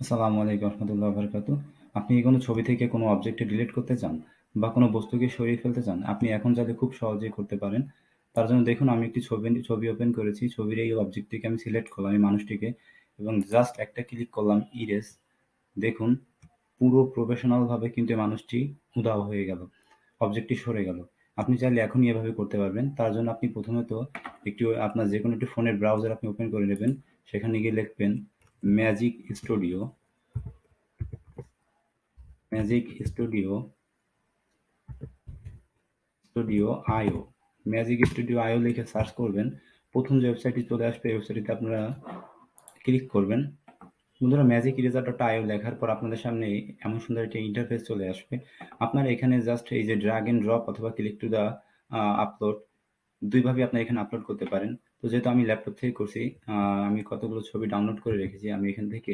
আসসালামু আলাইকুম রহমতুল্লাহ বারাকাতুহু। আপনি কি কোনো ছবি থেকে কোনো অবজেক্টকে ডিলিট করতে চান বা কোনো বস্তুকে সরিয়ে ফেলতে চান? আপনি এখন চাইলে খুব সহজেই করতে পারেন। তার জন্য দেখুন আমি একটি ছবি ওপেন করেছি। ছবির এই অবজেক্টটিকে আমি সিলেক্ট করলাম, এই মানুষটিকে, এবং জাস্ট একটা ক্লিক করলাম ইরেজ। দেখুন পুরো প্রফেশনাল ভাবে কিন্তু এই মানুষটি উধাও হয়ে গেল। অবজেক্টটি সরে গেল। আপনি চাইলে এখনই এভাবে করতে পারবেন। তার জন্য আপনি প্রথমত একটি আপনার যেকোনো একটি ফোনের ব্রাউজার আপনি ওপেন করে নেবেন। সেখানে গিয়ে লিখবেন ম্যাজিক স্টুডিও ম্যাজিক স্টুডিও আইও। ম্যাজিক স্টুডিও আইও লিখে সার্চ করবেন। প্রথম যে ওয়েবসাইটটি চলে আসবে এই ওয়েবসাইটটিতে আপনারা ক্লিক করবেন। বন্ধুরা, ম্যাজিক ইরেজার ডট আইও লেখার পর আপনাদের সামনে এমন সুন্দর একটি ইন্টারফেস চলে আসবে। আপনারা এখানে জাস্ট এই যে ড্র্যাগ এন্ড ড্রপ অথবা ক্লিক টু দ্য আপলোড, দুইভাবে আপনারা এখানে আপলোড করতে পারেন। তো যেহেতু আমি ল্যাপটপ থেকে করছি, আমি কতগুলো ছবি ডাউনলোড করে রেখেছি, আমি এখান থেকে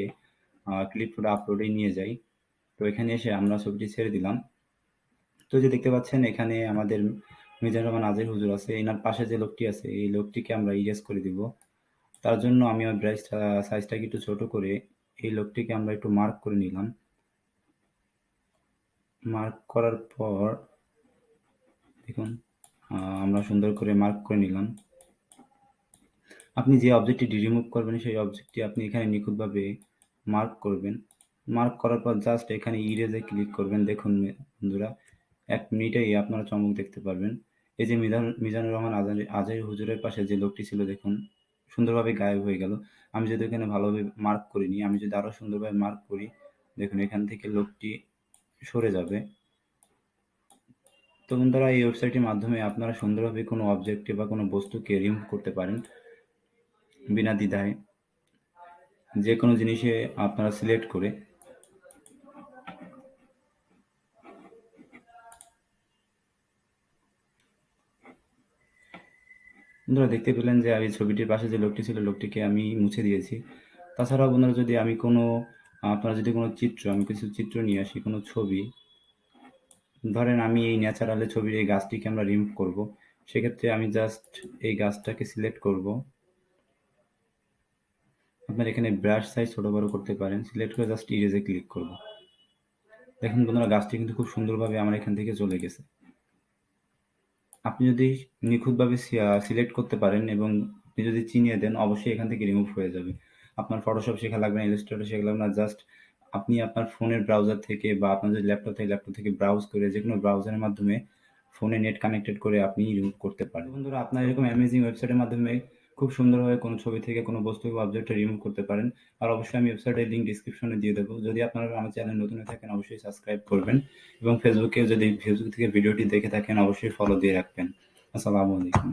ক্লিক টু দ্য আপলোডে নিয়ে যাই। তো এখানে এসে আমরা ছবিটি ছেড়ে দিলাম। তো যে দেখতে পাচ্ছেন এখানে আমাদের মিজানুর রহমান আজির হুজুর আছে, এনার পাশে যে লোকটি আছে এই লোকটিকে আমরা ইরেজ করে দিব। তার জন্য আমি আমার ব্রাশটা সাইজটাকে একটু ছোট করে এই লোকটিকে আমরা একটু মার্ক করে নিলাম। মার্ক করার পর দেখুন আমরা সুন্দর করে মার্ক করে নিলাম। আপনি যে অবজেক্টটি রিমুভ করবেন সেই অবজেক্টটি আপনি এখানে নিখুঁতভাবে মার্ক করবেন। মার্ক করার পর জাস্ট এখানে ইরেজে ক্লিক করবেন। দেখুন বন্ধুরা, ১ মিনিটেই আপনারা চমক দেখতে পারবেন। এই যে মিজানুর রহমান আজহারী হুজুরের পাশে যে লোকটি ছিল দেখুন সুন্দরভাবে গায়েব হয়ে গেল। আমি যদি এখানে ভালোভাবে মার্ক করিনি, আমি যদি আরো সুন্দরভাবে মার্ক করি, দেখুন এখান থেকে লোকটি সরে যাবে। তো বন্ধুরা, এই ওয়েবসাইটের মাধ্যমে আপনারা সুন্দরভাবে কোনো অবজেক্টকে বা কোনো বস্তুকে রিমুভ করতে পারেন বিনা দ্বিধায়, যে কোনো জিনিসে আপনারা সিলেক্ট করে। বন্ধুরা, দেখতে পেলেন যে এই ছবিটির পাশে যে লোকটি ছিল লোকটিকে আমি মুছে দিয়েছি। তাছাড়াও বন্ধুরা, যদি আমি কোনো আপনারা যদি কোনো চিত্র, আমি কিছু চিত্র নিয়ে আসি, কোনো ছবি, ধরেন আমি এই ন্যাচারালে ছবির এই গাছটিকে আমরা রিমুভ করব। সেক্ষেত্রে আমি জাস্ট এই গাছটাকে সিলেক্ট করব। আপনারা এখানে ব্রাশ সাইজ ছোট বড় করতে পারেন। সিলেক্ট করে জাস্ট ইরেজে ক্লিক করব। দেখুন বন্ধুরা, গাছটি কিন্তু খুব সুন্দরভাবে আমার এখান থেকে চলে গেছে। আপনি যদি নিখুঁতভাবে সিলেক্ট করতে পারেন এবং আপনি যদি চিনিয়ে দেন, অবশ্যই এখান থেকে রিমুভ হয়ে যাবে। আপনার ফটোশপ শেখা লাগবে না, ইলাস্ট্রেটর শেখা লাগবে না। জাস্ট আপনি আপনার ফোনের ব্রাউজার থেকে বা আপনার যদি ল্যাপটপ থেকে ব্রাউজ করে যেকোনো ব্রাউজারের মাধ্যমে ফোনে নেট কানেক্টেড করে আপনি রিমুভ করতে পারেন। বন্ধুরা, আপনার এরকম অ্যামেজিং ওয়েবসাইটের মাধ্যমে খুব সুন্দরভাবে কোনো ছবি থেকে কোনো বস্তু বা অবজেক্টটা রিমুভ করতে পারেন। আর অবশ্যই আমি ওয়েবসাইটের লিঙ্ক ডিসক্রিপশনে দিয়ে দেবো। যদি আপনারা আমার চ্যানেল নতুন হয়ে থাকেন অবশ্যই সাবস্ক্রাইব করবেন এবং ফেসবুক থেকে ভিডিওটি দেখে থাকেন অবশ্যই ফলো দিয়ে রাখবেন। আসসালামু আলাইকুম।